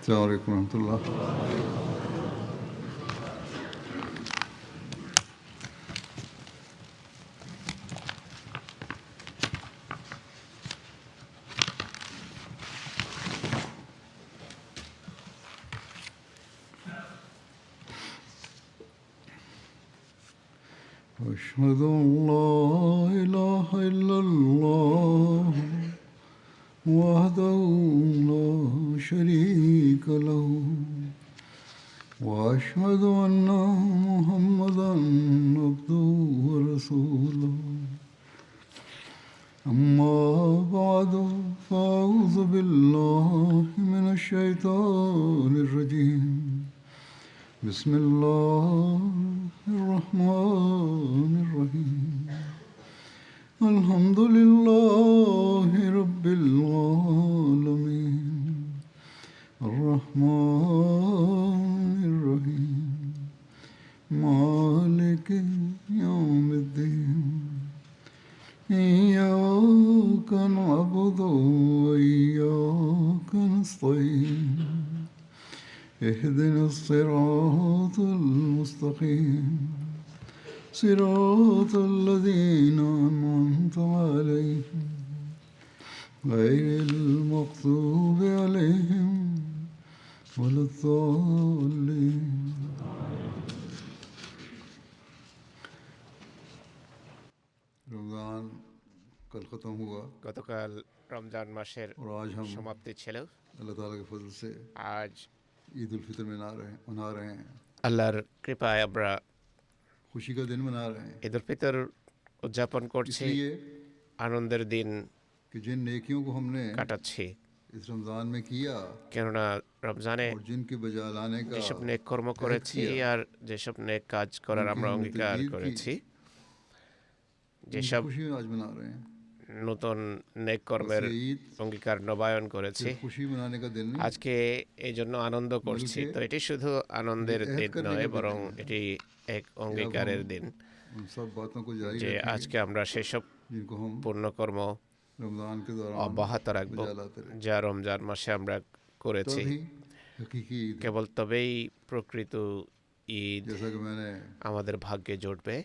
السلام عليكم ورحمة الله. أشهد أن لا إله إلا الله وحده لا شريك له وأشهد أن محمدا عبده ورسوله أما بعد فأعوذ بالله من الشيطان الرجيم بسم الله الرحمن الرحيم الحمد لله رب العالمين الرحمن الرحيم مالك يوم الدين إياك نعبد وإياك نستعين اهدنا الصراط المستقيم صراط الذين أنعمت عليهم غير المغضوب عليهم ولا الضالين. रमज़ान कल ख़त्म हुआ গতকাল রমজান মাসের और आज हम সমাপ্তি ছিল। अल्लाह ताला के फजल से আজ ईद उल फितर मना रहे हैं। আল্লাহর কৃপায় আমরা खुशी का दिन मना रहे हैं ঈদ উল ফিতর উদযাপন করছি, इसलिए আনন্দের দিন कि जिन नेकियों को हमने কাটাচ্ছি। इस रमज़ान में किया কেননা রমজানে और जिनकी बजा लाने का যেসব নেক কর্ম করেছি আর যেসব নেক কাজ করার আমরা অঙ্গীকার করেছি, যেসব खुशी आज मना रहे हैं। নতুন নেক কর্মের बस ये ईद অঙ্গীকার নবায়ন করেছি, सिर्फ खुशी मनाने का दिन नहीं, আজকে এই জন্য আনন্দ করছি। তো এটি শুধু আনন্দের দিন নয়, বরং এটি এক অঙ্গীকারের দিন उन सब बातों को जारी যে रखेंगे আজকে আমরা সেসব जिनको हम পুণ্যকর্ম रमज़ान के दौरान অব্যাহত রাখবো बजा लाते रहे। যা রমজান মাসে আমরা করেছি। तभी हकीकी ईद, কেবল তবেই প্রকৃত ঈদ जैसा कि मैंने আমাদের ভাগ্যে জুটবে।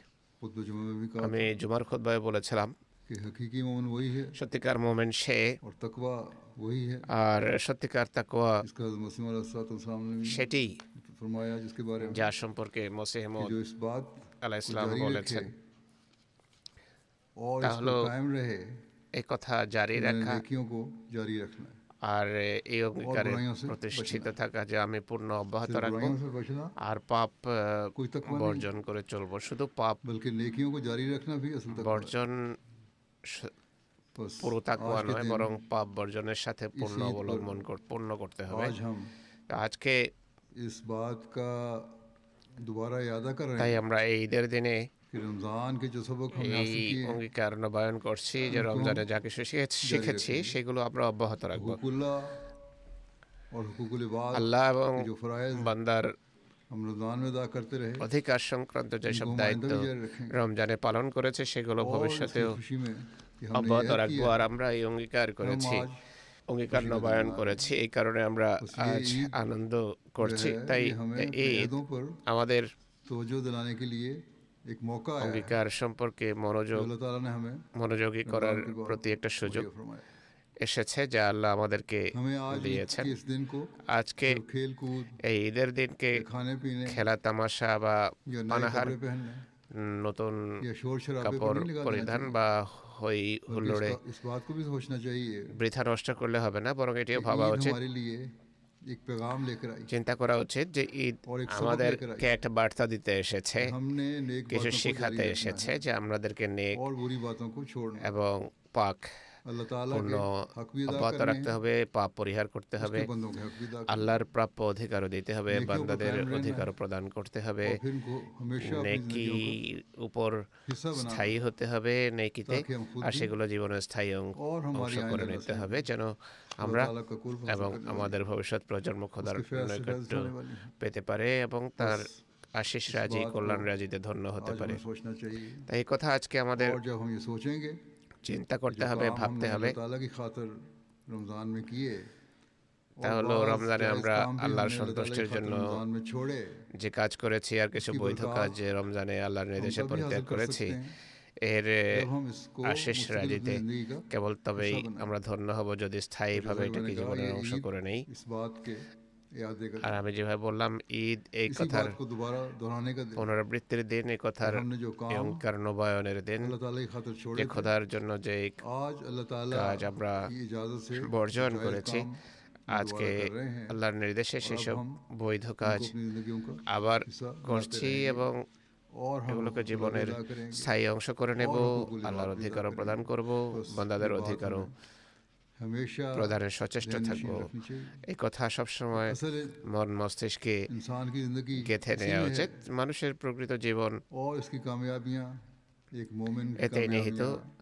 खुतबा जुमा में भी कहा আমি জুমার খুতবায় বলেছিলাম, कि हकीकी मोमिन वही है সত্যিকার মোমেন সে, और तकवा वही है আর সত্যিকার তাকওয়া इसका मसीह अलैहिस्सलाम ने भी সেটি फरमाया, जिसके बारे में যা সম্পর্কে মসিহ कि মউদ जो इस बात আলাইহিস को সালাম जारी বলেছেন। रखे और তা इसको হলো कायम रहे, এই কথা জারি मैंने রাখা नेकियों को जारी रखना है আর এই অঙ্গীকারে বুরাইयों से প্রতিষ্ঠিত बचना। থাকা যে আমি পূর্ণ অব্যাহত सिर्फ রাখবো बुराइयों से बचना, আর পাপ कोई तकवा नहीं, বর্জন করে চলবো। শুধু পাপ बल्कि नेकियों को जारी रखना भी असल तकवा है। বর্জন बस পুরো তাকওয়া आज के নয়, दिन বরং পাপ বর্জনের সাথে পূর্ণ ঈদ অবলম্বন পূর্ণ করতে হবে। आज हम তো আজকে इस बात का दोबारा यादा कर रहे তাই हैं আমরা এই ঈদের দিনে कि रमज़ान के जो सबक हमने এই हासिल किए हैं, অঙ্গীকার নবায়ন করছি যে রমজানে যা কিছু শিখেছি সেগুলো আমরা অব্যাহত রাখবো। हुकूकुल्लाह और हुकूकुल इबाद আল্লাহ এবং के जो फ़राइज़ বান্দার हम रमज़ान में अदा करते रहे, অধিকার সংক্রান্ত যেসব इनको हम দায়িত্ব आइंदा भी जारी रखेंगे রমজানে পালন করেছে সেগুলো और इसकी ভবিষ্যতেও खुशी में कि हमने অব্যাহত ये রাখবো। किया আর আমরা এই অঙ্গীকার করেছি, आज অঙ্গীকার খুশি का নবায়ন দিন করেছি, এই কারণে আমরা बस ये আজ ईद আনন্দ जो করছি। है, তাই ये हमें এই ঈদ क़यादों पर আমাদের तवज्जो दिलाने के लिए एक मौका आया है অঙ্গীকার সম্পর্কে जो अल्लाह ताला ने हमें মনোযোগী করার रमज़ान के बाद প্রতি একটা সুযোগ मुहैया फरमाया। এসেছে যা আল্লাহ আমাদেরকে हमें आज ईद দিয়েছেন। के इस दिन को আজকে सिर्फ खेल कूद এই ঈদের দিনকে या खाने पीने খেলা তামাশা বা या नए পানাহার, कपड़े पहनने নতুন या शोर शराबे पर কাপড় नहीं लगाना পরিধান चाहिए, বা হই बल्कि হুল্লোড়ে इस बात को भी सोचना चाहिए বৃথা নষ্ট করলে হবে না, বরং कि এটিও ভাবা ईद উচিত, हमारे लिए एक पैगाम लेकर आई, চিন্তা করা উচিত যে ঈদ और एक सबक लेकर আমাদেরকে आई। একটা বার্তা দিতে এসেছে, हमने नेक কিছু बातों को শেখাতে जारी रखना এসেছে है যে আমাদেরকে নেক और बुरी बातों को छोड़ना है। এবং পাক अल्लाह ताला পূর্ণ के हक भी अदा অব্যাহত करने রাখতে हैं, হবে, পাপ পরিহার করতে হবে, उसके बंदों के हक भी अदा करने আল্লাহর প্রাপ্য অধিকারও দিতে হবে, নেকিও বান্দাদের কায়েম রাখনা অধিকারও প্রদান করতে হবে, और फिर इनको हमेशा अपनी নেকি जिंदगियों को উপর हिस्सा बनाना স্থায়ী হতে হবে নেকিতে, ताकि हम खुद আর भी সেগুলো জীবনে স্থায়ী और অংশ हमारी করে आइंदा নিতে नस्लें হবে, যেন अल्लाह আমরা ताला का कुर्ब हासिल এবং करने वाली আমাদের ভবিষ্যৎ প্রজন্ম খোদার उसके फैज़ से फैज़ নৈকট্য उठाने वाली हैं। পেতে পারে এবং তার बस আশিস इस রাজি बात को কল্যাণ রাজিতে ধন্য হতে आज পারে। हमें सोचना चाहिए তাই এই কথা আজকে আমাদের और जब हम ये सोचेंगे চিন্তা कि করতে जो হবে, काम ভাবতে हमने হবে अल्लाह ताला की खातिर रमज़ान में किए তা और হলো बाज़ রমজানে जायज़ আমরা काम भी আল্লাহর हमने अल्लाह ताला की সন্তুষ্টির खातिर জন্য रमज़ान में छोड़े, যে কাজ করেছি আর কিছু उसकी বৈধ কাজ बरक़ात যে রমজানে আল্লাহর हम নির্দেশে तभी পরিত্যাগ हासिल कर করেছি, सकते हैं এর जब हम इसको আশিস मुस्तकिल अपनी রাজিতে ज़िंदगी का কেবল তবেই हिस्सा बनाएं। আমরা ধন্য হব যদি और স্থায়ীভাবে जैसा कि मैंने এটাকে कहा, জীবনের ये অংশ ईद করে নেই। इस बात के यादे का আর दिन, আমি যেভাবে বললাম, ঈদ এই इसी কথার बात को दोबारा दोहराने का दिन পুনরাবৃত্তির দিন, এই कि কথার हमने जो এই काम অঙ্গীকার নবায়নের দিন, अल्लाह ताला की खातिर যে छोड़े थे, খোদার জন্য যে आज अल्लाह ताला কাজ আমরা की इजाज़त से বর্জন जायज़ করেছি, काम हम আজকে दोबारा कर रहे हैं আল্লাহর নির্দেশে और अब সেসব हम বৈধ इनको কাজ अपनी ज़िंदगियों का আবার हिस्सा बनाते করছি रहेंगे এবং और हम এগুলোকে खुदा জীবনের अदा करेंगे স্থায়ী অংশ করে নেব, और हुकूकुल আল্লাহর इबाद भी अदा অধিকারও প্রদান करेंगे। করব, बस বান্দাদের ये बात অধিকারও हमें हमेशा প্রদানের সচেষ্ট ذهن থাকব। नशीन रखनी चाहिए। এই কথা সবসময় असल মন মস্তিষ্কে इंसान की ज़िंदगी গেঁথে इसी নেওয়া में है উচিত। মানুষের প্রকৃত জীবন और इसकी कामयाबियाँ, एक मोमिन की এতেই নিহিত, कामयाबियाँ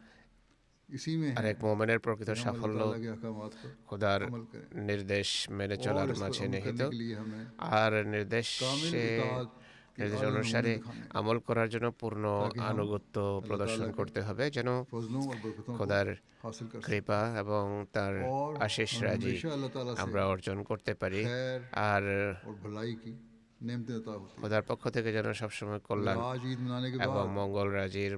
इसी में আর है এক মোমেনের প্রকৃত कि हम अल्लाह সাফল্য ताला के अहकामात पर খোদার अमल करें নির্দেশ মেনে और চলার इस पर মাঝে अमल নিহিত, करने के लिए हमें আর कामिल নির্দেশে इताअत के নির্দেশ आला অনুসারে नमूने दिखाने আমল করার জন্য পূর্ণ ताकि हम আনুগত্য अल्लाह প্রদর্শন ताला के করতে হবে, যেন फजलों और बरकतों को খোদার हासिल कर सकें কৃপা এবং তার और আশিস हमें রাজি हमेशा अल्लाह ताला से আমরা অর্জন করতে পারি। खैर আর और भलाई की नेमतें अता होती हैं। খোদার পক্ষ থেকে যেন সবসময় और কল্যাণ आज ईद मनाने के এবং बाद মঙ্গল রাজির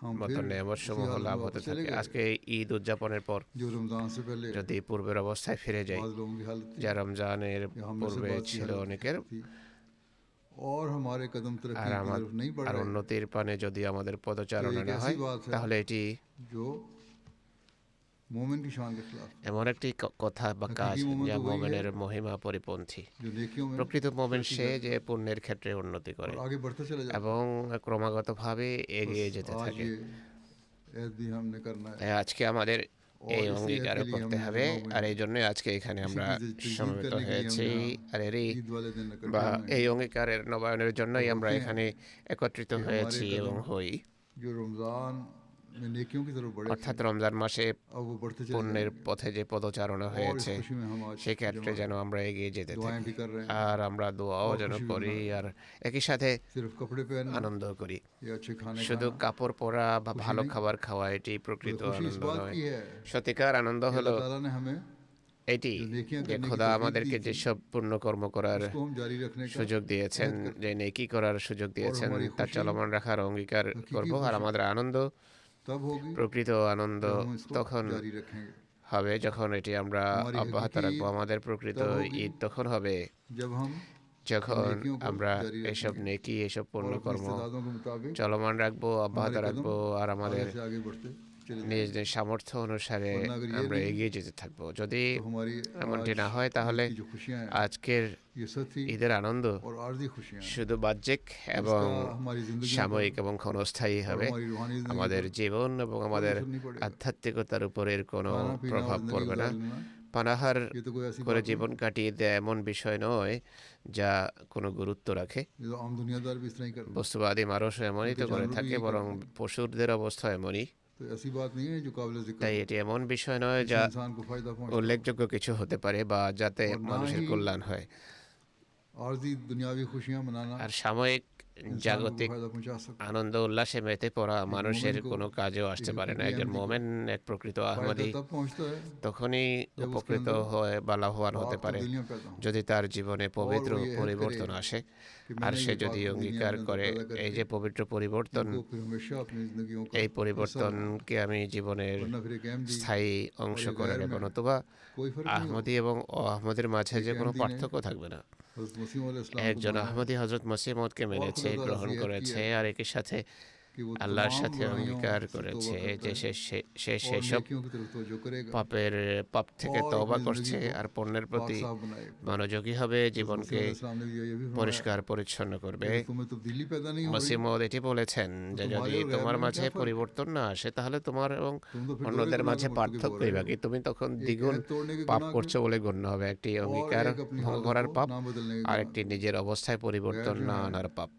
हम মতো फिर নেয়ামত उसी সমূহ हालत লাভ में হতে वापस चले থাকে। गए আজকে ঈদ উদযাপনের পর जो रमज़ान से पहले যদি পূর্বের অবস্থায় ফিরে যাই, बाद लोगों की हालत थी যা রমজানের या हम में से পূর্বে बाद की ছিল हालत অনেকের, थी और हमारे कदम আর तरक्की की तरफ नहीं बढ़ আর रहे উন্নতির পানে যদি আমাদের পদচারণা तो एक না ऐसी হয়, बात है তাহলে এটি जो मोमिन की शान के खिलाफ है। এমন একটি কথা বা কাজ हकीकी मोमिन যা तो वही है মোমেনের মহিমা পরিপন্থী। जो नेकियों में প্রকৃত মোমেন तरक्की সে करता যে পুণ্যের ক্ষেত্রে উন্নতি है করে और आगे बढ़ता चला जाता এবং ক্রমাগতভাবে है। এগিয়ে बस যেতে आज থাকে। ये ऐद भी हमने करना है তাই আজকে আমাদের और এই इसी ऐद অঙ্গীকারও के लिए করতে हमने হবে, जमा हुए আর हैं। এই জন্যই আজকে এখানে इसी আমরা की तजदीद সমবেত करने के लिए হয়েছি। हम यहाँ আর এরই ईद वाले दिन इकट्ठे বা हुए हैं এই অঙ্গীকারের নবায়নের জন্যই और আমরা होते हैं এখানে একত্রিত कि हमारे হয়েছি এবং कदम হই। जो रमज़ान में नेकियों की तरफ बढ़े थे অর্থাৎ রমজান মাসে अब वो बढ़ते चले পুণ্যের जाएंगे পথে যে পদচারণা और इस হয়েছে, खुशी में हम आज সেই ক্ষেত্রে जमा যেন हैं। আমরা এগিয়ে যেতে दुआएं থাকি भी कर रहे हैं আর আমরা দোয়াও और যেন खुशी भी করি मना रहे আর একই সাথে सिर्फ कपड़े पहनना আনন্দ করি। या अच्छे खाने শুধু खाना কাপড় পরা বা খুশি ভালো নেই। খাবার খাওয়া এটি बल्कि প্রকৃত खुशी इस আনন্দ बात নয়। की है সত্যিকার আনন্দ कि হলো अल्लाह ताला ने हमें এটি जो नेकियां যে करने की খোদা तौफीक আমাদেরকে दी थी যেসব পুণ্যকর্ম করার उसको हम जारी रखने का সুযোগ দিয়েছেন, अहद करते যে নেকি করার সুযোগ দিয়েছেন, हमारी তা खुशी চলমান রাখার অঙ্গীকার हकीकी করব। আর खुशी আমাদের আনন্দ, तब होगी প্রকৃত আনন্দ जब हम इसको তখন जारी रखेंगे। হবে যখন এটি আমরা हमारी অব্যাহত हकीकी রাখবো। আমাদের প্রকৃত तब होगी ঈদ তখন হবে जब हम যখন नेकियों को আমরা जारी এসব रखेंगे নেকি, এসব और अपनी পুণ্যকর্ম इस्तेदादों के मुताबिक চলমান রাখবো, অব্যাহত हमारे कदम রাখবো আর আমাদের आगे से आगे बढ़ते चले নিজ जाएंगे। নিজ সামর্থ্য অনুসারে वरना अगर ये আমরা नहीं এগিয়ে যেতে থাকবো। যদি तो हमारी এমনটি आज না হয়, তাহলে ईद की जो खुशियाँ हैं আজকের ये सथी ঈদের আনন্দ और आर्जी खुशियाँ हैं শুধু বাহ্যিক এবং इसका हमारी जिंदगी সাময়িক এবং ক্ষণস্থায়ী और হবে। हमारी रूहानी जिंदगी আমাদের पर জীবন এবং कोई আমাদের असर नहीं पड़ेगा। আধ্যাত্মিকতার উপর এর কোনো खाना पीना और প্রভাব जिंदगी পড়বে না। गुजार लेना পানাহার ये तो कोई ऐसी করে बात জীবন नहीं কাটিয়ে দেয়া এমন বিষয় নয় যা কোনো গুরুত্ব রাখে। ये तो आम दुनियादार भी इस तरह ही करते हैं। বস্তুবাদী মানুষও এমনই তো उनके করে जानवर भी থাকে, यही বরং करते हैं। পশুদের অবস্থা এমনই। तो ऐसी बात नहीं है जो काबिल जिक्र তাই हो, এটি এমন বিষয় নয় जिससे যা इंसान को फायदा पहुंचता উল্লেখযোগ্য কিছু হতে পারে বা যাতে और ना মানুষের ही কল্যাণ হয়। आर्जी दुनियावी खुशियां मनाना আর সাময়িক इंसान को জাগতিক फायदा पहुंचा सकता আনন্দ উল্লাসে মেতে পড়া মানুষের মোমেন কো কোনো কাজেও আসতে এই পারে না। এই একজন আহমদি কো মোমেন, এক প্রকৃত है। फायदा আহমদি तब पहुंचता है তখনই जब उसके উপকৃত अंदर হয় বা লাভবান হতে पाक পারে तब्दीलियां पैदा हों যদি তার জীবনে পবিত্র और वो ये अहद পরিবর্তন करे আসে। कि আর मैंने সে ये যদি पाक অঙ্গীকার तब्दीलियां করে पैदा এই करके যে পবিত্র পরিবর্তন, इनको फिर हमेशा अपनी जिंदगियों का এই हिस्सा बनाऊं, পরিবর্তনকে আমি জীবনের वरना फिर एक अहमदी স্থায়ী অংশ और एक করে गैर নেব, में নতুবা कोई फर्क नहीं होगा। আহমদি এবং অআহমদের মাঝে एक যে কোনো अहमदी ने পার্থক্য থাকবে না। हज़रत मसीह अलैहिस्सलाम को একজন माना है আহমদি হযরত মসিহ মউদকে মেনেছে, खुदा ताला গ্রহণ से यह করেছে किया আর একই সাথে कि वो আল্লাহর तमाम সাথে बुराइयों অঙ্গীকার से করেছে तौबा যে करता है সে और সেসব नेकियों की तरफ तवज्जो करेगा পাপ থেকে और তওবা अपनी করছে जिंदगी को আর পুণ্যের पाक প্রতি साफ बनाएगा। মনোযোগী হবে, हज़रत मसीह জীবনকে अलैहिस्सलाम ने ये भी फरमाया পরিষ্কার পরিচ্ছন্ন করবে। कि तुम्हें तब्दीली पैदा नहीं हो মসিহ रही মউদ এটি বলেছেন যে তোমার যদি और गैर তোমার में মাঝে क्या फ़र्क है? পরিবর্তন না আসে তাহলে তোমার এবং तुम तो फिर दोहरे অন্যদের गुनाह মাঝে के मुर्तकिब हो পার্থক্যই रहे বা हो। কি? তুমি তখন एक দ্বিগুণ ऐद तोड़ने के পাপ गुनाह করছো के বলে গণ্য হবে, একটি और অঙ্গীকার एक अपनी ভঙ্গ हालत করার को পাপ ना बदलने के আর गुनाह। একটি নিজের অবস্থায় পরিবর্তন गैर जो না हैं, আনার পাপ।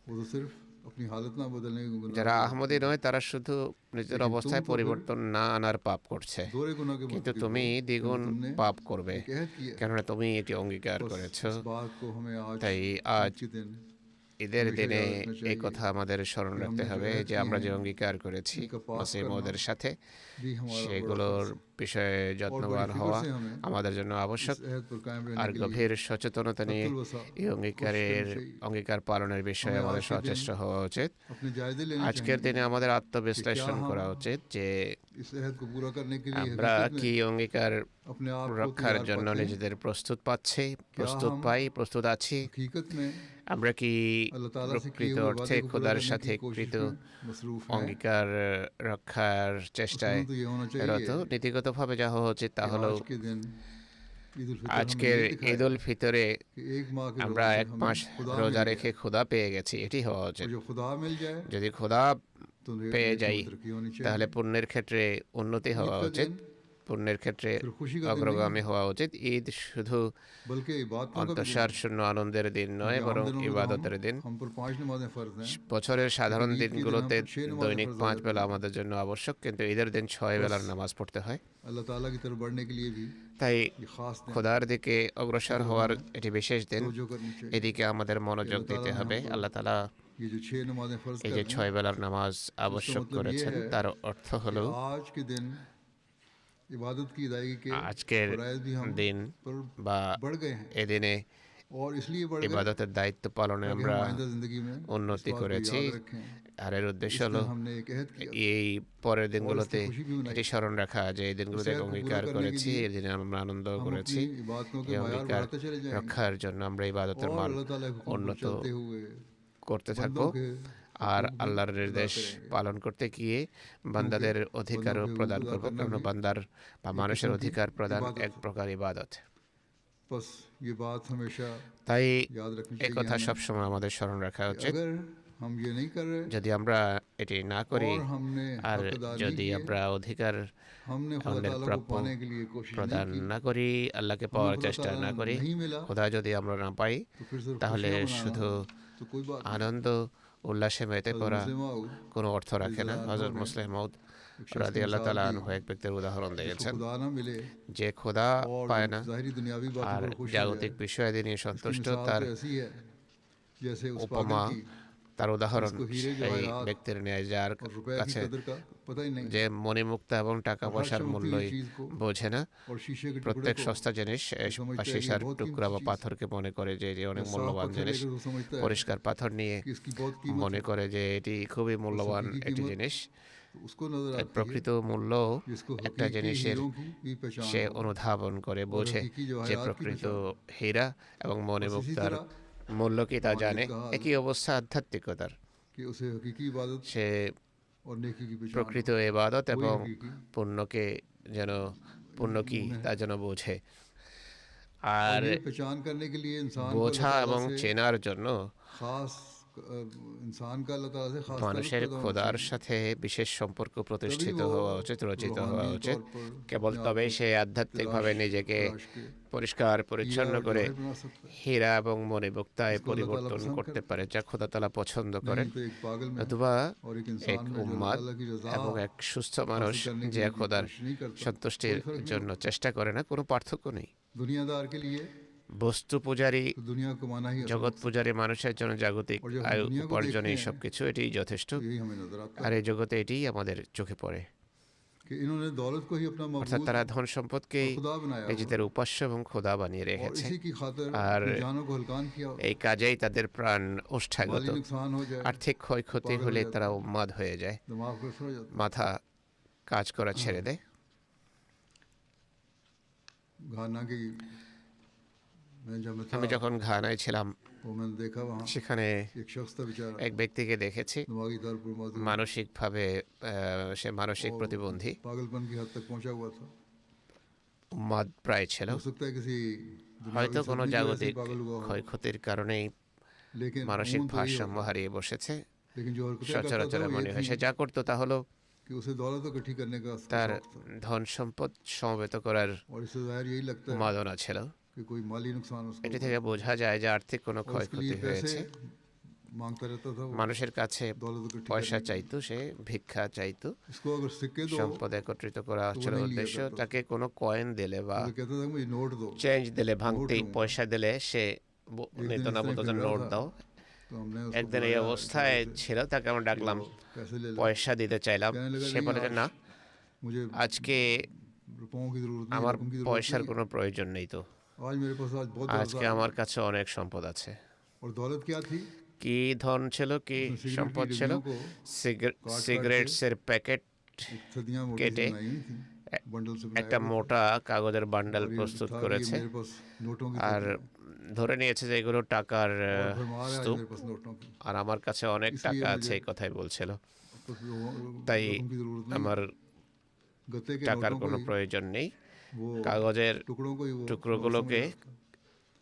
वो तो सिर्फ अपनी हालत ना बदलने के गुनाह যারা करते আহমদি हैं। নয় তারা শুধু নিজের लेकिन অবস্থায় तुम तो फिर পরিবর্তন না আনার পাপ করছে, दोहरे गुनाह के কিন্তু मुर्तकिब তুমি हो, क्योंकि দ্বিগুণ तुमने পাপ করবে एक अहद किया है। কেননা তুমি এটি অঙ্গীকার बस করেছো। इस बात को हमें आज তাই ईद আজ के दिन ঈদের हमेशा দিনে याद रखना এই चाहिए কথা আমাদের স্মরণ कि রাখতে हमने जो হবে अहद যে किए আমরা যে हैं অঙ্গীকার করেছি उनका पास মুসলিম करना ওদের সাথে भी हमारा बड़ा সেগুলোর फ़र्ज़ है বিষয়ে और बड़ी যত্নবান फ़िक्र হওয়া से हमें আমাদের জন্য इस আবশ্যক। अहद पर कायम रहने আর के लिए গভীর সচেতনতা নিয়ে हत्तुल वसा এই कोशिश करनी चाहिए। অঙ্গীকার পালনের বিষয়ে हमें আমাদের आज के दिन সচেষ্ট হওয়া উচিত। अपने जायजे लेने আজকের चाहिए দিনে আমাদের कि क्या আত্মবিশ্লেষণ हम করা উচিত যে इस अहद को पूरा करने के लिए আমরা हकीकत কি में অঙ্গীকার अपने आप को রক্ষার तैयार জন্য पाते हैं। নিজেদের প্রস্তুত क्या हम প্রস্তুত আছি। हकीकत में আমরা কি अल्लाह ताला से किए প্রকৃত हुए অর্থে वादे को पूरा খোদার करने সাথে की कोशिश কৃত में मसरूफ़ हैं। অঙ্গীকার রক্ষার চেষ্টায় उसमें तो ये होना রত। चाहिए নীতিগতভাবে যা হওয়া উচিত তা कि হলো आज के दिन ईद उल फितर हमें আজকের ये दिखाए ঈদ উল ফিতরে कि एक माह के আমরা रोज़े से এক हमें মাস खुदा রোজা मिल রেখে गया ক্ষুধা পেয়ে গেছি, এটি হওয়া और উচিত। जो खुदा मिल जाए যদি ক্ষুধা तो পেয়ে नेकी যাই में तरक्की होनी তাহলে चाहिए। পুণ্যের ক্ষেত্রে উন্নতি ईद হওয়া का উচিত, दिन পুণ্যের ক্ষেত্রে सिर्फ खुशी का दिन नहीं অগ্রগামী হওয়া উচিত। ঈদ শুধু बल्कि इबादतों का भी दिन অন্তঃসার है শূন্য আনন্দের দিন নয়, क्योंकि आम বরং दिनों में तो ইবাদতের দিন। हम पर 5 नमाजें फ़र्ज़ हैं বছরের সাধারণ लेकिन ईद के दिन हम দিনগুলোতে पर 6 नमाजें দৈনিক फ़र्ज़ 5 अदा বেলা करते हैं। আমাদের জন্য আবশ্যক, কিন্তু ঈদের দিন 6 बस বেলার নামাজ পড়তে হয়। अल्लाह ताला की तरफ बढ़ने के लिए भी তাই ये ख़ास दिन খোদার দিকে অগ্রসর की तरफ হওয়ার हमें এটি বিশেষ দিন। तवज्जो करनी चाहिए এদিকে আমাদের कि মনোযোগ अल्लाह দিতে ताला ने হবে। हम पर আল্লাহ তাআলা ये जो 6 नमाजें फ़र्ज़ এই कर যে रहे हैं 6 বেলার নামাজ उसका আবশ্যক मतलब ये করেছেন है তার অর্থ कि হলো आज के दिन इबादत की अदायगी के আজকের फ़राइज़ भी हम দিন पर বা बढ़ गए हैं এদিনে और इसलिए बढ़ गए ইবাদতের দায়িত্ব পালনে ताकि আমরা हम आइंदा ज़िंदगी में इस উন্নতি बात को করেছি। याद रखें আর এর উদ্দেশ্য इस হলো दिन हमने एक अहद किया এই পরের और इसकी দিনগুলোতে खुशी भी मनाई। এটি স্মরণ রাখা যে এই इस দিনগুলোতে अहद को पूरा অঙ্গীকার करने के করেছি, लिए এই দিনে আমরা আনন্দ हम করেছি। अपनी इबादतों এই के मायार অঙ্গীকার बढ़ाते चले जाएंगे রক্ষার জন্য আমরা ইবাদতের और মান अल्लाह ताला के हुक्म पर উন্নত चलते हुए করতে बंदों থাকবো। के আর हकूक भी আল্লাহর अदा নির্দেশ करेंगे পালন করতে গিয়ে বান্দাদের অধিকারও बंदों के প্রদান हुकूक अदा করব, करना কারণ भी বান্দার বা एक মানুষের किस्म की অধিকার প্রদান इबादत এক है। প্রকার ইবাদত। बस ये बात हमेशा তাই याद रखनी এই चाहिए কথা हमें সবসময় আমাদের স্মরণ রাখা कि উচিত। अगर हम ये नहीं कर रहे যদি আমরা এটি না করি और हमने আর हक अदा नहीं যদি किए আমরা অধিকার हमने खुदा আমাদের ताला को প্রাপ্য पाने के लिए कोशिश नहीं প্রদান की না করি, আল্লাহকে हमें পাওয়ার खुदा চেষ্টা ताला না করি, नहीं मिला খোদা যদি আমরা না পাই तो फिर सिर्फ তাহলে खुशियां শুধু मनाना तो कोई बात नहीं। আনন্দ উল্লাসে মেতে हज़रत পড়া मुस्लिम माऊद কোনো অর্থ রাখে না। रज़ियल्लाहु হযরত अन्हु ने মুসলিম মাউদ एक शख्स की রাদিয়াল্লাহু मिसाल তাআলা दी আনহু এক ব্যক্তির উদাহরণ जिसको দিয়েছেন खुदा ना मिले যে খোদা और পায় না ज़ाहिरी दुनियावी बातों আর पर खुश हो জাগতিক जाए। বিষয়াদি নিয়ে इसकी সন্তুষ্ট। मिसाल তার तो ऐसी है जैसे उस উপমা, पागल की তার উদাহরণ जिसको हीरे এই जवाहरात ব্যক্তির ন্যায় যার और रुपए की কাছে कदर का पता ही नहीं যে মণিমুক্তা এবং টাকা और हर পয়সার चमकती हुई মূল্যই चीज को বোঝে না। और शीशे के टुकड़े প্রত্যেক को সস্তা জিনিস वो समझता है कि সীসার बहुत টুকরা कीमती বা चीज পাথরকে মনে করে যে এটি या অনেক साफ মূল্যবান पत्थर জিনিস। लेकर वो समझता है পরিষ্কার পাথর নিয়ে कि इसकी बहुत कीमत মনে है। করে যে এটি খুবই মূল্যবান हकीकी একটি कीमत জিনিস। तो उसको नजर এর आती है প্রকৃত মূল্য जिसको একটা हकीकी জিনিসের हीरों की भी पहचान সে हो অনুধাবন করে और বোঝে हकीकी যে जवाहरात की প্রকৃত पहचान। হীরা এবং बस इसी মণিমুক্তার तरह মূল্য কি তা हमारे জানে। ईद का हाल একই অবস্থা আধ্যাত্মিকতার। कि उसे हकीकी इबादत সে और नेकी की पहचान প্রকৃত हो। ইবাদত वही এবং हकीकी পুণ্যকে যেন পুণ্য কি मुंह তা है। যেন বোঝে। और আর ये पहचान करने के लिए इंसान को বোঝা अल्लाह এবং ताला से চেনার জন্য खास इंसान का अल्लाह ताला से खास ताल्लुक মানুষের पैदा होना খোদার चाहिए। সাথে বিশেষ সম্পর্ক तभी প্রতিষ্ঠিত वो হওয়া উচিত, রচিত হওয়া रूहानी উচিত। तौर पर কেবল अपने आप তবেই को সে আধ্যাত্মিকভাবে নিজেকে तलाश के পরিষ্কার हीरा পরিচ্ছন্ন और করে जवाहर बना सकता है। হীরা এবং মণিমুক্তায় इसको अल्लाह ताला পরিবর্তন पसंद করতে करता পারে, যা খোদা তাআলা পছন্দ করেন। नहीं तो एक पागल में অথবা और एक এক इंसान में जो अल्लाह উম্মাদ ताला की रजा এবং এক সুস্থ हासिल মানুষ करने के যে लिए খোদার कोशिश नहीं करता সন্তুষ্টির कोई फर्क नहीं জন্য চেষ্টা করে না, কোনো পার্থক্য নেই। दुनियादार के लिए বস্তু পূজারী तो दुनिया कमाना ही असल জগৎ मकसद পূজারী মানুষের জন্য জাগতিক और जब हम আয় दुनिया को উপার্জনই देखते हैं, সবকিছু, এটিই যথেষ্ট। तो यही हमें नजर आता আর है এই জগতে এটিই আমাদের চোখে পড়ে। कि इन्होंने दौलत को ही अपना অর্থাৎ मबूद তারা ধন সম্পদকেই और खुदा बनाया हुआ নিজেদের উপাস্য এবং খোদা বানিয়ে और রেখেছে। इसी की खातिर আর अपनी जानों को हल्कान किया এই काजेই তাদের প্রাণ ওষ্ঠাগত। माली नुकसान हो जाए আর্থিক ক্ষয়ক্ষতি পাগল হলে হয়ে তারা যায়। উন্মাদ হয়ে যায়, दिमाग पर सो जाता মাথা কাজ করা ছেড়ে দেয়। घाना की मैं जब मैं আমি था যখন ঘানায় ছিলাম वो मैंने देखा वहाँ সেখানে एक शख्स था बेचारा এক ব্যক্তিকে দেখেছি दिमागी तौर पर मौजूद মানসিকভাবে সে মানসিক প্রতিবন্ধী, पागलपन की हद तक पहुंचा हुआ था উন্মাদ প্রায় ছিল। हो सकता है किसी হয়তো दुनियावी কোনো सदमे की वजह से জাগতিক पागल हुआ हो ক্ষয়ক্ষতির কারণেই लेकिन মানসিক अमूमन तो यही ভারসাম্য होता है। হারিয়ে বসেছে। लेकिन जो हरकतें करता সচরাচর था वो মনে ये হয় थी সে যা করতো তা হলো कि उसे दौलत इकट्ठी करने का उसका তার शौक था ধন সম্পদ সমবেত করার और इससे जाहिर यही लगता है উন্মাদনা ছিল। कि कोई माली नुकसान उसको এটি हुआ। থেকে বোঝা যায় যে আর্থিক কোনো और उसके ক্ষয়ক্ষতি लिए पैसे হয়েছে। मांगता रहता था वो মানুষের কাছে दौलत इकट्ठी পয়সা करने চাইতো, সে ভিক্ষা চাইতো। की। इसको अगर सिक्के दो সম্পদ একত্রিত করা ছিল नहीं लिया উদ্দেশ্য। करता था। তাকে কোনো কয়েন দিলে বা तो कहता था मुझे नोट दो চেঞ্জ দিলে, ভাঙতি নোট লুঙ্গা। পয়সা দিলে সে দিন নিত इस না तरह বলতো एक যে लड़का নোট था। দাও। तो हमने उसको একদিন এই बुलाया অবস্থায় इशारे से ছিল, তাকে আমরা कि ডাকলাম, वो पैसे ले ले। পয়সা দিতে চাইলাম। कहने लगा সে नहीं বলে যে आज না, मुझे আজকে रुपयों की ज़रूरत नहीं, আমার रकम की ज़रूरत পয়সার नहीं কোনো প্রয়োজন নেই। তো है। आज मेरे पास आज बहुत दौलत আজকে आ गई আমার কাছে অনেক সম্পদ আছে। और दौलत क्या थी? কি ধন ছিল, কি उसने सिगरेट की সম্পদ ছিল? डिब्बियों को काट काट के সিগারেটসের প্যাকেট एक थदियाँ मोटी सी কেটে बनाई हुई थी, बंडल से একটা बनाए हुए थे। মোটা কাগজের বান্ডেল और ये প্রস্তুত था कि ये করেছে मेरे पास नोटों की আর थैली है ধরে নিয়েছে যে এগুলো টাকার और भरमार है आज স্তূপ, मेरे पास नोटों की, আর আমার কাছে অনেক इसलिए টাকা আছে, मुझे এই কথাই বলছিল। तो তাই रकम की ज़रूरत नहीं আমার है। गत्ते के টাকার नोटों को কোনো ही প্রয়োজন নেই। वो কাগজের टुकड़ों को ही वो समझ টুকরোগুলোকে रहा था।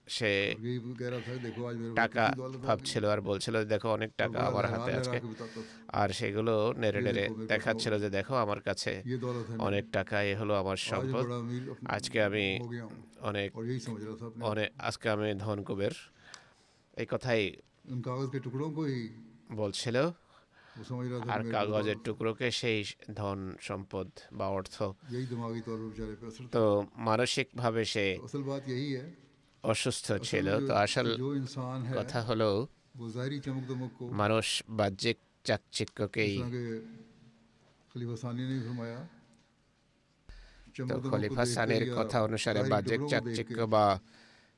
সে और यही कह रहा था देखो आज मेरे पास টাকা कितनी दौलत आ गई। ভাবছিল আর বলছিল দেখো অনেক और টাকা बड़ा আমার लहरा হাতে लहरा আছে। के बताता था আর সেগুলো নেড়ে ये নেড়ে देखो मेरे पास দেখাচ্ছিল যে দেখো আমার কাছে ये दौलत है অনেক मेरी। টাকা, এ হলো আমার आज मैं সম্পদ। बड़ा अमीर আজকে আমি हो गया हूँ অনেক और यही समझ रहा था अपने आप। অনেক আজকে আমি ধন কুবের, এই কথাই उन कागज के टुकड़ों को ही বলছিল। वो समझ रहा था আর कि मेरे पास কাগজের दौलत है। টুকরোকে সেই ধন সম্পদ বা অর্থ। यही दिमागी तौर पर बेचारे पे असर था। তো মানসিকভাবে সে तो असल बात यही है, অসুস্থ असल ছিল। में তো আসল जो इंसान है কথা হলো वो ज़ाहिरी चमक दमक को মানুষ বাহ্যিক जिस চাকচিক্যকেই, तरह के खलीफा सानी ने भी फरमाया, তো चमक दमक को খলিফা देख সানির कर या কথা অনুসারে ज़ाहिरी বাহ্যিক टुकड़ों को देख চাকচিক্য के, বা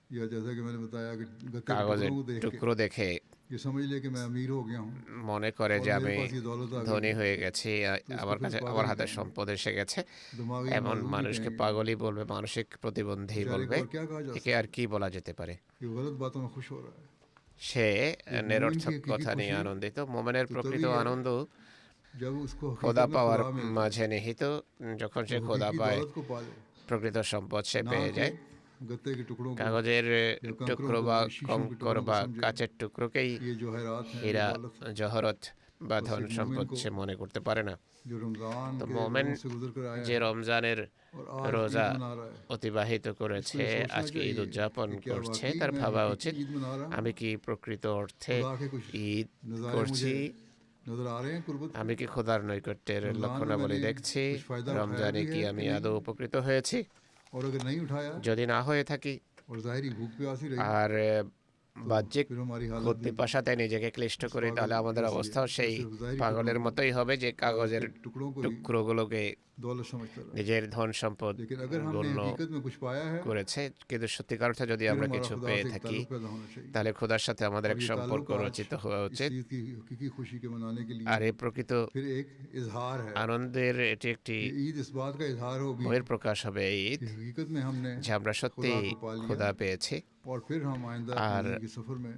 या जैसा कि मैंने बताया कि गत्ते के কাগজের टुकड़ों को देख के টুকরো দেখে ये समझ ले कि मैं अमीर हो गया हूँ মনে করে और যে मेरे আমি पास ये दौलत आ ধনী गई, হয়ে গেছি, तो আমার इसको কাছে फिर আমার पागल ही হাতে कहेंगे, সম্পদ এসে গেছে। दिमागी এমন माजूम ही মানুষকে कहेंगे। পাগলই বলবে, মানসিক প্রতিবন্ধী बेचारे বলবে। को और क्या कहा जा একে আর কি বলা যেতে পারে? सकता है? ये गलत बातों में खुश हो रहा है। সে मोमिन নিরর্থক की हकीकी কথা নিয়ে खुशी আনন্দিত। মোমেনের तो প্রকৃত तभी है আনন্দ जब उसको খোদা हकीकत में পাওয়ার खुदा मिल जाए, মাঝে নিহিত। যখন সে वो খোদা हकीकी পায়, दौलत को पाले, প্রকৃত সম্পদ সে ना পেয়ে कि যায়। गत्ते के टुकड़ों को কাগজের या টুকরো कंकरों को বা या शीशों के কঙ্কর टुकड़ों को বা समझे কাচের টুকরোকেই ये जो हैरात है, ये হীরা दौलत है। জহরত বা बस ধন एक সম্পদ मोमिन को সে মনে করতে পারে না। जो रमजान তো के মোমেন रोज़ों से गुजर कर आया যে है রমজানের और आज রোজা ईद मना रहा है, অতিবাহিত इसको করেছে, ये सोचना আজকে ঈদ चाहिए উদযাপন कि क्या করছে, वाकई তার मैं ভাবা हकीकी উচিত ईद मना रहा हूँ, আমি কি প্রকৃত অর্থে खुदा के कुछ ঈদ नज़ारे করছি, मुझे नजर आ रहे हैं कुर्बत के। আমি কি খোদার নৈকট্যের रमजान में লক্ষণাবলী मैंने দেখছি, कुछ फ़ायदा उठाया রমজানে भी কি है আমি कि नहीं, আদৌ উপকৃত হয়েছি? और अगर नहीं उठाया যদি না হয়ে থাকি और ज़ाहिरी भूख प्यासी रही আর বাহ্যিক फिर हमारी हालत ক্ষুদ भी পিপাসাতে নিজেকে ক্লিষ্ট করি, पागल তাহলে আমাদের जैसी है। অবস্থাও সেই सिर्फ ज़ाहिरी পাগলের टुकड़ों को, মতোই হবে যে কাগজের के टुकड़ों को ही টুকরোগুলোকে दौलत समझता रहा। নিজের ধন সম্পদ लेकिन अगर हमने গণ্য हकीकत में कुछ पाया है, করেছে। কিন্তু সত্যিকার অর্থে যদি फिर আমরা हमारा কিছু खुदा পেয়ে से एक থাকি, ताल्लुक पैदा होना चाहिए। তাহলে খোদার সাথে আমাদের और এক ये সম্পর্ক ताल्लुक आज রচিত হওয়া इस উচিত। ईद की हकीकी खुशी के मनाने के लिए আর এই প্রকৃত फिर एक इजहार है। আনন্দের এটি একটি ये ईद इस बात का इजहार होगी বহিঃপ্রকাশ হবে এই ঈদ, कि हकीकत में हमने যে আমরা সত্যি खुदा को पा लिया খোদা পেয়েছি। और फिर हम आइंदा আর जिंदगी के सफर में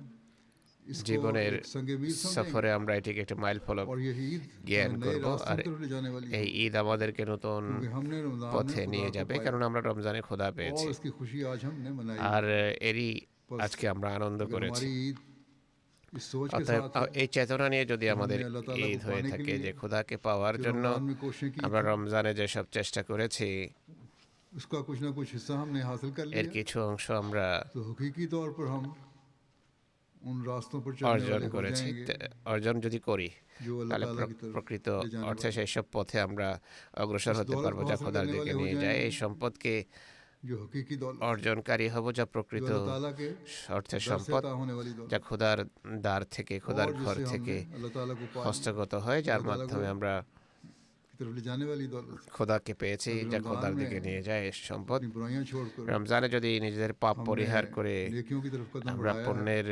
इसको জীবনের एक संगे मील समझेंगे সফরে আমরা এটিকে একটি মাইল ফলক और ये ईद জ্ঞান हमें नए করব। रास्तों আর की तरफ ले जाने वाली है এই ঈদ আমাদেরকে নতুন क्योंकि हमने रमजान পথে में নিয়ে खुदा को যাবে, पाया কারণ আমরা রমজানে খোদা পেয়েছি। और इसकी खुशी आज हमने मनाई আর এরই बस আজকে আমরা আনন্দ अगर করেছি। हमारी ईद इस सोच के অতএব साथ है এই চেতনা নিয়ে যদি कि আমাদের हमने अल्लाह ताला ঈদ को হয়ে पाने के থাকে যে लिए খোদাকে পাওয়ার जो জন্য रमजान में कोशिशें की আমরা थी, রমজানে যেসব চেষ্টা করেছি उसका कुछ ना कुछ हिस्सा हमने हासिल कर এর लिया, কিছু অংশ আমরা तो हकीकी तौर पर हम उन रास्तों पर चलने অর্জন वाले हो করেছি। जाएंगे অর্জন যদি করি जो अल्लाह তাহলে ताला की तरफ প্রকৃত ले जाने অর্থে वाले, সেই সব পথে আমরা অগ্রসর इस হতে दौलत পারবো को যা हासिल খোদার करने দিকে वाले हो নিয়ে যায়। जाएंगे এই সম্পদকে जो हकीकी दौलत, অর্জনকারী হব যা जो প্রকৃত अल्लाह ताला के অর্থের दर से সম্পদ, अता होने वाली যা दौलत, খোদার দ্বার থেকে, খোদার और ঘর जिससे থেকে हमने अल्लाह ताला को पाने হস্তগত হয়, যার अल्लाह ताला মাধ্যমে को আমরা की तरफ ले जाने वाली दौलत। খোদাকে পেয়েছি, যা রমজান খোদার में দিকে নিয়ে যায় এই সম্পদ। अपनी बुराइयां छोड़कर রমজানে যদি নিজেদের পাপ हमने পরিহার করে नेकियों की तरफ कदम আমরা बढ़ाया है, পুণ্যের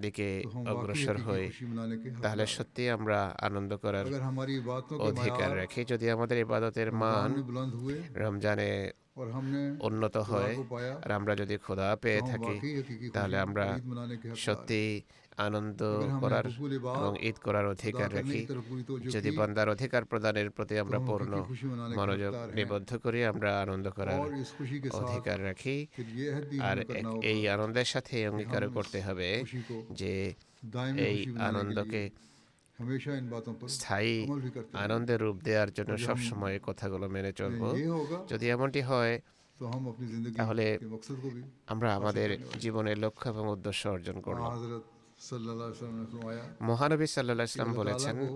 দিকে तो हम वाकई অগ্রসর हकीकी হই, खुशी मनाने के তাহলে हकदार हैं। সত্যি আমরা আনন্দ করার अगर हमारी बातों के অধিকার मायार রাখি। যদি আমাদের ইবাদতের মান रमजान में बुलंद हुए রমজানে और हमने উন্নত खुदा হয় को पाया, আর আমরা যদি খোদা तो পেয়ে हम থাকি, वाकई हकीकी তাহলে खुशी আমরা ईद मनाने के हकदार हैं। সত্যি আনন্দ अगर हमने করার हुकूक इबाद এবং ঈদ করার अदा অধিকার करने রাখি, की तरफ पूरी तवज्जो যদি की, বান্দার অধিকার প্রদানের প্রতি तो আমরা हम পূর্ণ हकीकी खुशी मनाने के মনোযোগ हकदार हैं। নিবদ্ধ করি, আমরা আনন্দ করার और इस खुशी के साथ অধিকার রাখি। फिर ये हद भी আর हमें करना এই होगा আনন্দের সাথে এই कि অঙ্গীকারও हम করতে इस হবে खुशी को যে दायमी এই खुशी बनाने के আনন্দকে लिए हमेशा इन बातों पर স্থায়ী अमल भी करते हैं। আনন্দের রূপ দেওয়ার জন্য और जब সব हम সময় কথাগুলো মেনে চলব। ये होगा যদি এমনটি হয় तो हम अपनी जिंदगी তাহলে के मकसद को भी আমরা আমাদের জীবনের লক্ষ্য এবং উদ্দেশ্য অর্জন করলাম। हजरत सल्लल्लाहु अलैहि वसल्लम ने फरमाया মহানবী সাল্লাল্লাহু আলাইহি कि সাল্লাম अल्लाह ताला বলেছেন, को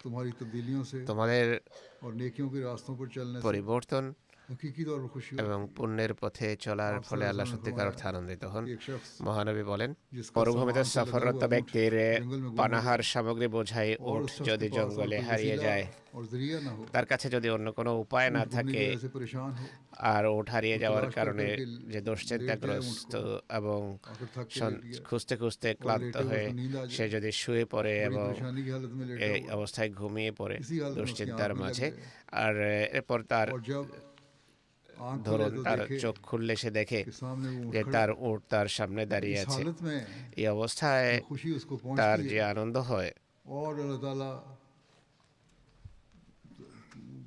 तुम्हारी तब्दीलियों से তোমাদের और नेकियों के रास्तों पर चलने से পরিবর্তন हकीकी तौर पर खुशी এবং होती है। পুণ্যের পথে চলার आप ফলে सल्लल्लाहु আল্লাহ अलैहि वसल्लम ने সত্যিকার অর্থে फरमाया আনন্দিত হন। कि एक शख्स মহানবী বলেন, जिसका মরুভূমিতে सामान से लदा সফররত हुआ ऊँट ব্যক্তির जंगल में गुम हो পানাহার गया সামগ্রী বোঝাই और উট उस शख्स যদি के पास और জঙ্গলে कोई হারিয়ে वसीला যায়, और जरिया ना हो, তার কাছে যদি অন্য কোনো উপায় না ऊँट गुमने की থাকে वजह से परेशान हो, আর উট হারিয়ে वो যাওয়ার तलाश कर কারণে करके যে लेट जाए ऊँट দুশ্চিন্তাগ্রস্ত को, এবং आखिर थक के लेट गया খুঁজতে খুঁজতে और ক্লান্ত लेटे हुए হয়ে उसको नींद आ সে जाए, যদি শুয়ে পড়ে बड़ी এবং परेशानी की हालत में लेटा এই हुआ, অবস্থায় ঘুমিয়ে পড়ে इसी हालत में उसकी দুশ্চিন্তার आँख भी लग মাঝে, जाए আর এরপর তার और जब आँख खोले ধরুন तो তার देखे চোখ খুললে সে দেখে कि सामने वो ऊँट যে खड़ा তার है। উট তার সামনে দাঁড়িয়ে इस আছে। हालत में এই অবস্থায় जो खुशी उसको তার पहुंचती যে है আনন্দ হয় और अल्लाह ताला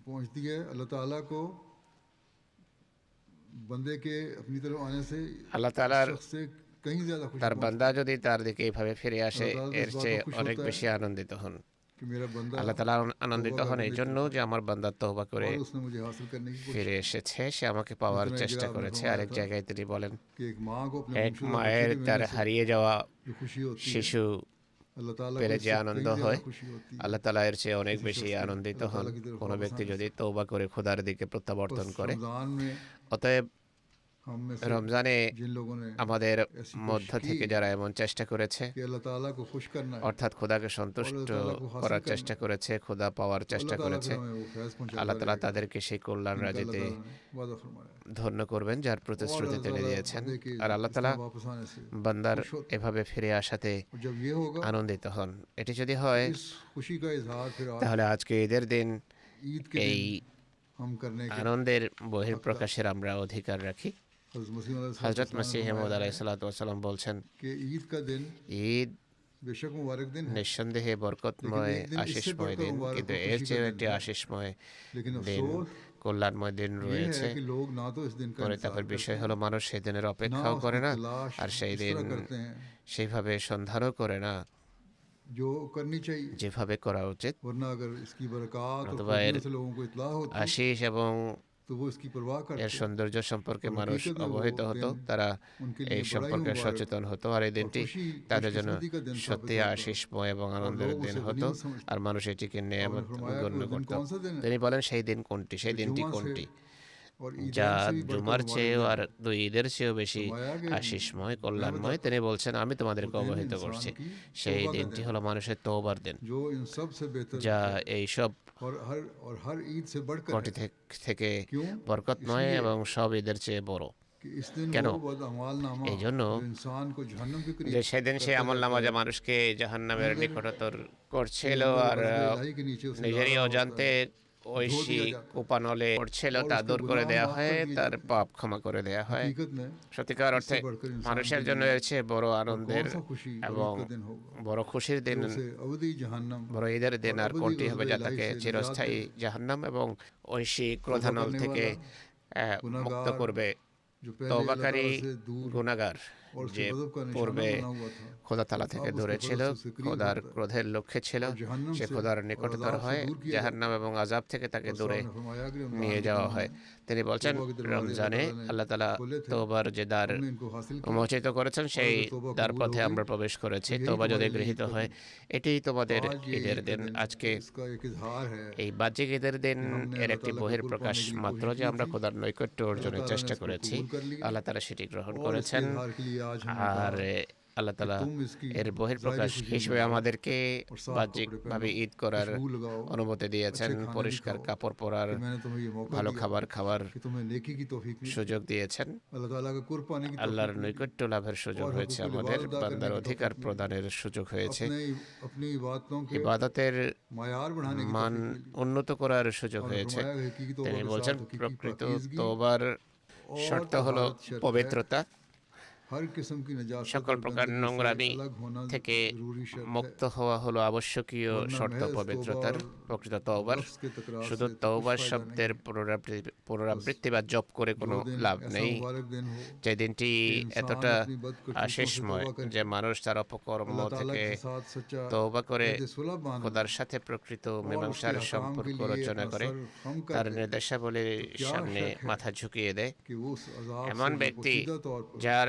पहुंचती है, अल्लाह ताला को बंदे के अपनी तरफ आने से আল্লাহ उस তাআলার शख्स से कहीं ज्यादा खुशी তার पहुंचती বান্দা যদি তার দিকে এইভাবে ফিরে আসে আল্লাহ তাআলা এর इस बात চেয়ে पर खुश অনেক होता বেশি है আনন্দিত হন। कि मेरा बंदा আল্লাহ তাআলা আনন্দিত तौबा হন करने এই की জন্য तरफ যে আমার বান্দা তওবা করে और उसने मुझे हासिल करने की कोशिश ফিরে एসেছে, সে আমাকে পাওয়ার जितना एक চেষ্টা जगह आपने করেছে। फरमाया আরেক था জায়গায় তিনি বলেন, कि एक माँ को अपने এক गुमशुदा মায়ের बच्चे के তার मिलने से হারিয়ে যাওয়া जो खुशी होती है, শিশু अल्लाह ताला को পেলে যে इससे আনন্দ कहीं হয়, ज्यादा खुशी होती है। আল্লাহ তাআলা এর চেয়ে অনেক किसी বেশি शख्स की আনন্দিত अल्लाह হন ताला की तरफ কোনো वापस ব্যক্তি आने যদি से। তওবা করে খোদার দিকে প্রত্যাবর্তন बस করে। रमजान में অতএব हम में से রমজানে जिन लोगों ने আমাদের ऐसी মধ্য कोशिश থেকে की যারা এমন চেষ্টা করেছে, कि अल्लाह ताला को खुश करना है অর্থাৎ খোদাকে और সন্তুষ্ট अल्लाह ताला को हासिल করার करना চেষ্টা है, করেছে, খোদা পাওয়ার तो চেষ্টা अल्लाह ताला করেছে, फिर हमें वो फैज़ पहुंचाता আল্লাহ তাআলা रहेगा তাদেরকে সেই কল্যাণ जिनका अल्लाह রাজিতে ताला ने वादा फरमाया। ধন্য করবেন যার और প্রতিশ্রুতি अल्लाह তিনি ताला দিয়েছেন। बंदे के আর আল্লাহ इस তাআলা तरह वापस आने से বান্দার खुश होते हैं। এভাবে ফিরে আসাতে और जब ये होगा আনন্দিত হন। এটি যদি হয় इस खुशी का इजहार फिर आज তাহলে আজকে ঈদের দিন ईद के এই दिन हम करने के আনন্দের বহিঃপ্রকাশের আমরা অধিকার রাখি। हज़रत मसीह হযরত মসিহ अलैहिस्सलाम মউদ ने আলাইহিস সালাতু ওয়াস সালাম বলছেন, कि ईद का दिन ঈদ बेशक मुबारक दिन है, নিঃসন্দেহে বরকতময় लेकिन एक दिन इससे আশিসময় बढ़कर দিন, मुबारक কিন্তু और এর खुशी का চেয়েও दिन একটি है। আশিসময় लेकिन দিন, अफसोस কল্যাণময় দিন ये রয়েছে। है कि लोग ना तो इस दिन का পরিতাপের इंतजार বিষয় करते হলো हैं, মানুষ সেই দিনের ना অপেক্ষাও করে उसकी না तलाश আর সেই इस দিন तरह करते हैं সেইভাবে সন্ধানও করে না जो करनी चाहिए, যেভাবে করা উচিত। वरना अगर इसकी बरक़ात और অথবা এর खूबियों से लोगों को इत्तला होती আশিস এবং तो वो इसकी परवाह এর करते, সৌন্দর্য সম্পর্কে और মানুষ हकीकत में वो অবহিত হতো, दिन তারা उनके এই लिए बड़ा ही সম্পর্কে मुबारक সচেতন হতো আর এই और দিনটি खुशी তাদের জন্য खुशकिस्मती का दिन साबित সত্যি होता আশিসময় এবং और আনন্দের लोग দিন उसे হতো गनीमत समझते। আর মানুষ এটিকে आपने নেয়ামত फरमाया कि গণ্য वो दिन করত। कौन सा दिन है তিনি বলেন সেই দিন কোনটি, সেই जो দিনটি जुमा से কোনটি और যা ईदैन से भी बढ़कर জুমার मुबारक চেয়েও दिन আর है। দুই ঈদের চেয়েও বেশি फरमाया कि আশিসময় मैं কল্যাণময়। बताता তিনি বলছেন, আমি हूँ, তোমাদেরকে वो दिन অবহিত इंसान করছি की সেই तौबा का দিনটি दिन হলো মানুষের তওবার দিন, जो इन सब से बेहतर যা है এইসব और हर ईद से बढ़कर কটি है। থেকে क्यों? বরকতময় इसलिए এবং সব ঈদের চেয়ে বড়। कि इस दिन কেন? वो बदअमालनामा এই জন্য जो इंसान को जहन्नम के যে करीब সেদিন সে करता আমল जाता নামা है, যে মানুষকে জাহান্নামের अंदर নিকটতর के করছিল अंदर আর गज़ब इलाही के नीचे उसे নিজেরই डाला होता অজান্তে है, ঐশী धो दिया जाता है। কোপানলে পড়ছিল और তা उसके দূর করে गुनाह দেয়া माफ হয়, कर दिए তার जाते हैं। পাপ ক্ষমা করে দেয়া হয়। हकीकत में সত্যিকার অর্থে इससे बढ़कर इंसान মানুষের के জন্য लिए এর চেয়ে বড় और আনন্দের कौन सा खुशी और এবং ईद का दिन होगा বড় খুশির দিন, जो उसे अवधी जहन्नम বড় ঈদের দিন और আর अवधी কোনটি হবে गज़ब যা इलाही তাকে से निजात চিরস্থায়ী दे। জাহান্নাম এবং ঐশী तौबा ক্রোধানল करने থেকে वाला মুক্ত गुनाहगार করবে। जो पहले अल्लाह তওবাকারী ताला से दूर গুনাহগার और उसके যে गज़ब का निशाना পূর্বে बना हुआ था, খোদা তাআলা থেকে अब দূরে उसके ছিল, फजल से उसके करीब খোদার होता है ক্রোধের লক্ষ্যে ছিল, और जहन्नम সে से খোদার और নিকটতর अज़ाब से হয়, दूर किया जाता জাহান্নাম এবং আযাব থেকে তাকে और দূরে साहब ने फरमाया कि रमज़ान নিয়ে के যাওয়া दिनों হয়। में তিনি বলছেন, तौबा के दरवाजे রমজানে अल्लाह ताला ने আল্লাহ তাআলা खोले थे, তওবার যে দ্বার हमने इनको हासिल किया উন্মোচিত করেছেন, সেই अगर तौबा দ্বার कबूल পথে हो আমরা गई প্রবেশ করেছি। तो यही তওবা যদি तुम्हारे लिए গৃহীত ईद का হয়, दिन এটিই তোমাদের आज ये ঈদের ईद का দিন। दिन আজকে इसका एक इजहार है এই বাহ্যিক ঈদের দিন कि हमने এর अल्लाह একটি ताला का বহির कुर्ब প্রকাশ पाने के लिए মাত্র कोशिश যে की আমরা थी, খোদার নৈকট্য अल्लाह অর্জনের ताला ने চেষ্টা इसको করেছি। कबूल कर लिया আল্লাহ তাআলা সেটি গ্রহণ और इसके করেছেন इजहार के लिए आज हमने আর कहा আল্লাহ कि তাআলা तुम इसकी এর বহিঃপ্রকাশ ज़ाहिरी खुशी হিসেবে मनाओ আমাদেরকে और साफ कपड़े বাহ্যিকভাবে पहनो, ঈদ করার खुशबू लगाओ, অনুমতি দিয়েছেন, अच्छे खाने भी পরিষ্কার खाओ কাপড় পরার, कि मैंने तुम्हें ये मौका ভালো दिया খাবার খাওয়ার कि तुम्हें नेकी की तौफीक मिले, সুযোগ দিয়েছেন। अल्लाह ताला का कुर्ब पाने की আল্লাহর तौफीक मिली, নৈকট্য লাভের সুযোগ और হয়েছে, हक़ुक़ुल আমাদের इबादत अदा বান্দার करने की অধিকার तौफीक मिली, প্রদানের সুযোগ হয়েছে, अपनी इबादतों के ইবাদতের मायार बढ़ाने की মান तौफीक मिली। উন্নত করার সুযোগ और হয়েছে। फरमाया है कि तौबा তিনি के বলছেন, साथ हकीकी প্রকৃত पाकीज़गी তওবার और শর্ত হলো तहारत शर्त है, পবিত্রতা, हर किस्म की नजासत সকল और প্রকার गंदगी से নোংরামি अलग होना থেকে जरूरी शर्त है, মুক্ত হওয়া হলো আবশ্যকীয় वरना শর্ত महज পবিত্রতার। तौबा और প্রকৃত তওবার लफ्ज़ के तकरार শুধু से तो তওবার कुछ फ़ायदा শব্দের नहीं। পুনরাবৃত্তি বা জপ করে কোনো जो दिन লাভ ऐसा নেই, मुबारक दिन हो যে দিনটি कि इंसान এতটা अपनी बदकर्तूतों से আশিসময় तौबा करके যে মানুষ তার অপকর্ম अल्लाह ताला থেকে के साथ सच्चा তওবা করে अहद सुलह बांधे খোদার সাথে প্রকৃত और মীমাংসার उसके अहकाम সম্পর্ক के लिए রচনা अपना করে, सर खम कर তার दे নির্দেশাবলীর क्या সামনে शक है মাথা ঝুঁকিয়ে দেয়। कि वो उस अज़ाब এমন से जो ব্যক্তি पोशीदा तौर पर যার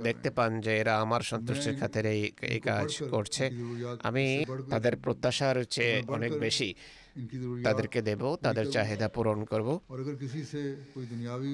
দেখতে পান যে এরা আমার সন্তুষ্টির খাতিরে এই কাজ করছে, আমি তাদের প্রত্যাশার চেয়ে অনেক বেশি इनकी ज़रूरियात তাদেরকে দেব, তাদের চাহিদা পূরণ করব। और अगर किसी से कोई दुनियावी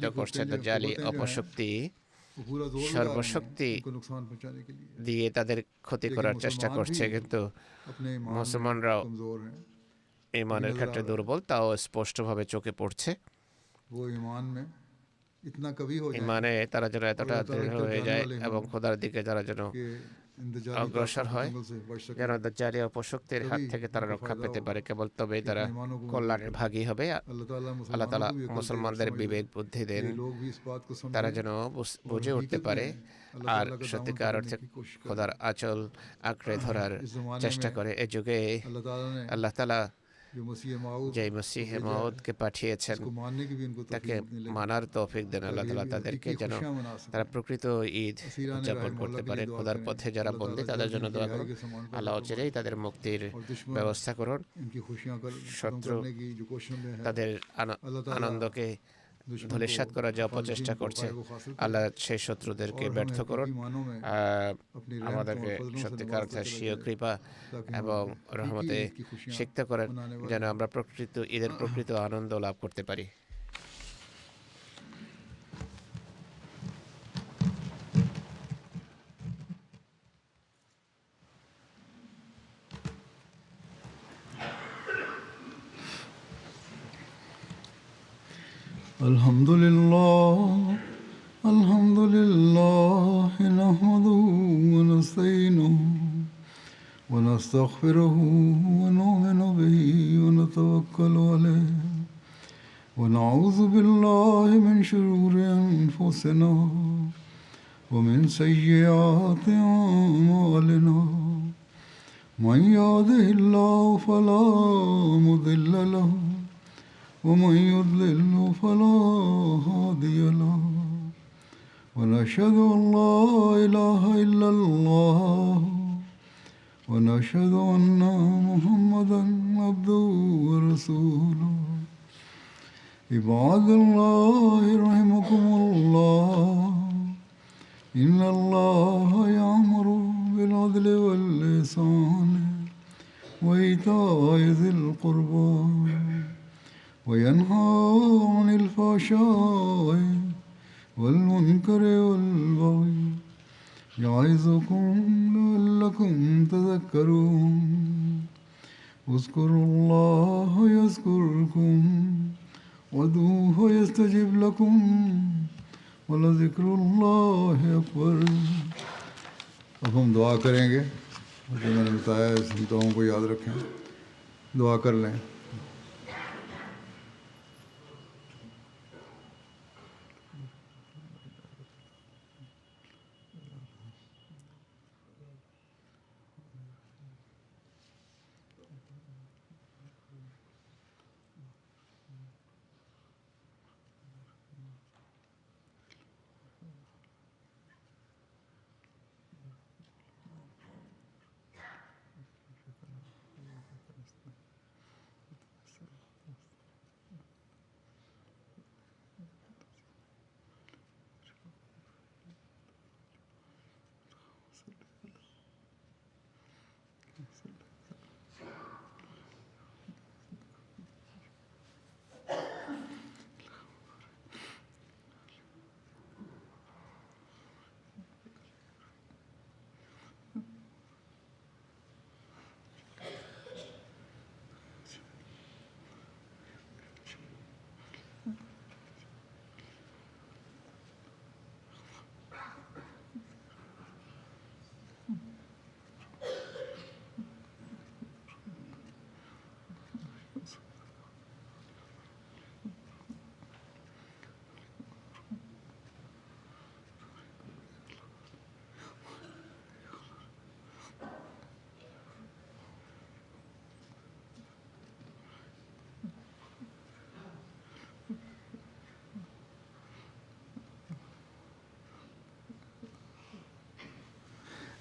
উৎসাহিত করছে। তো জালি অপশক্তি वो पूरा जोर लगा रहे हैं সর্বশক্তি इनको नुकसान पहुंचाने के लिए, দিয়ে তাদের ক্ষতি लेकिन করার চেষ্টা मुसलमान করছে, भी কিন্তু अपने ईमान में মুসলমানরাও कमजोर हैं, ইমানের नजर आ ক্ষেত্রে रहा है। দুর্বল, তাও স্পষ্টভাবে চোখে পড়ছে। वो ईमान में इतना कवि हो जाए ইমানে তারা যেন और এতটা अल्लाह ताला দৃঢ় की तरफ হয়ে जाने যায় वाले এবং हों খোদার দিকে তারা যেন कि इंतजारी অগ্রসর ताकतों के হয়, दंगल से बच सके। যেন দাজ্জালি অপশক্তির হাত तभी থেকে তারা उनको রক্ষা फायदा পেতে होगा। পারে। কেবল তবেই फिर তারা बेईमानों को वो কল্যাণের ভাগী হবে। अल्लाह ताला আল্লাহ मुसलमानों তাআলা को भी अकल दे, মুসলমানদের समझ दे বিবেক বুদ্ধি कि দেন, ये लोग भी इस बात को তারা समझें যেন और বুঝে উঠতে हकीकत পারে में अल्लाह আর ताला का दामन সত্যিকার पकड़ने অর্থে की कोशिश करें। খোদার আঁচল আঁকড়ে ধরার इस ज़माने চেষ্টা में করে। এ যুগে अल्लाह ताला ने আল্লাহ তাআলা जो मसीह माऊद যে को মসিহে भेजा है মাউদকে পাঠিয়েছেন इसको मानने की भी इनको তাকে तौफीक मिले, মানার তৌফিক দেন আল্লাহ ताकि ये তাআলা भी তাদেরকে, हकीकी যেন खुशियाँ मना তারা सकें। প্রকৃত ঈদ असीरान राह উদযাপন मौला করতে के পারে। लिए दुआ খোদার करें। পথে যারা अल्लाह বন্দী ताला তাদের जल्द জন্য इनकी দোয়া रिहाई করুন। के सामान पैदा আল্লাহ फरमाए অচিরেই তাদের মুক্তির और दुश्मन ব্যবস্থা করুন। इनकी खुशियाँ खत्म শত্রু करने की जो कोशिश में है তাদের अल्लाह ताला আনন্দকে दुश्मन को ধূলিসাৎ করার যে मुखालिफिन অপচেষ্টা को করছে, फायदा हासिल करे আল্লাহ সেই শত্রুদেরকে और हमें ব্যর্থ করুন। हकीकी मानों में আহ, अपनी रहमतों আমাদেরকে और फजलों से সত্যিকার नवाजता অর্থে चला স্বীয় जाए কৃপা ताकि এবং हम हकीकी রহমতে ईद की खुशियाँ সিক্ত করেন, मनाने वाले যেন हों। আমরা ঈদের প্রকৃত আনন্দ লাভ করতে পারি। الحمد لله الحمد لله نحمده ونستعينه ونستغفره ونؤمن به ونتوكل عليه ونعوذ بالله من شرور أنفسنا ومن سيئات أعمالنا من يهده الله فلا مضل له ومن يضلل فلا هادي له ونشهد أن لا إله إلا الله ونشهد أن محمدا عبده ورسوله عباد الله رحمكم الله إن الله يأمر بالعدل والإحسان وإيتاء ذي القربى وينهى عن الفحشاء والمنكر والبغي يعظكم لعلكم تذكرون اذكروا الله يذكركم وادعوه يستجب لكم ولذكر الله أكبر। अब हम दुआ करेंगे, जो मैंने बताया इस दुआओं को याद रखें, दुआ कर लें।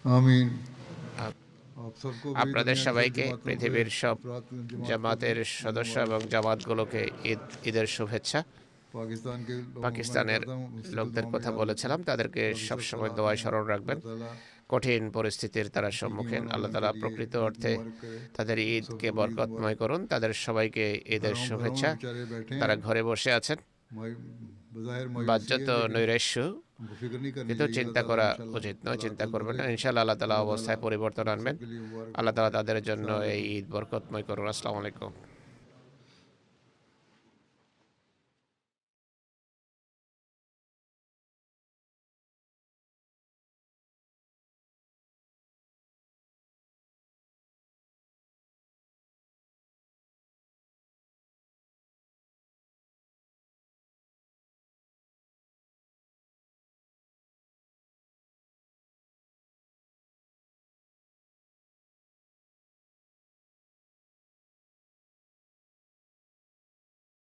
आमीन। आप सबको भी আপনাদের दुनिया की सब সবাইকে जमातों পৃথিবীর के সব अफराद जमात को জামাতের भी সদস্য এবং জামাতগুলোকে ঈদের শুভেচ্ছা। पाकिस्तान के लोगों को मैंने পাকিস্তানের कहा था उसी को লোকদের दुआ में কথা याद বলেছিলাম, रखें। তাদেরকে और अभी सब সবসময় सलाह দোয়ায় में স্মরণ রাখবেন। अल्लाह ताला কঠিন পরিস্থিতির তারা हकीकी সম্মুখীন। मानों में আল্লাহ उनके তাআলা लिए প্রকৃত ईद অর্থে मुबारक करे। তাদের ঈদকে सबको ईद বরকতময় मुबारक। করুন। তাদের সবাইকে ঈদের घरों में শুভেচ্ছা। बेचारे बैठे তারা हैं, ঘরে বসে আছেন, बज़ाहिर मायूसी বাহ্যত है, लेकिन নৈরাশ্য, उनको फिक्र नहीं करनी কিন্তু चाहिए। अल्लाह চিন্তা ताला করা इंशाल्लाह উচিত নয়, চিন্তা हालात हल করবেন না। करेगा। ইনশাআল্লাহ আল্লাহ তাআলা अल्लाह ताला অবস্থায় পরিবর্তন हम আনবেন। सबके लिए मुबारक আল্লাহ তাআলা फरमाए। তাদের জন্য अस्सलाम এই वालेकुम। ঈদ বরকতময় করুন। আসসালামু আলাইকুম।